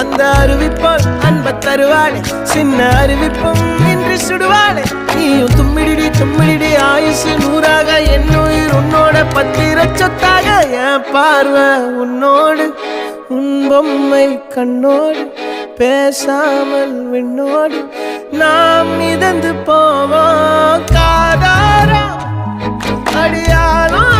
அந்த அறிவிப்பால் அன்ப தருவாளே சின்ன அறிவிப்பும் இன்றி சுடுவாளே நீயும் தும்மிடி தும்மிடி ஆயுசு நூறாக என்னுயிர் உன்னோட பத்திர சொத்தாக என் பார்வை உன்னோடு உன் பொம்மை கண்ணோடு பேசாமல் விண்ணோடு நாம் மிதந்து போவோம் காதாரா அடியாலும்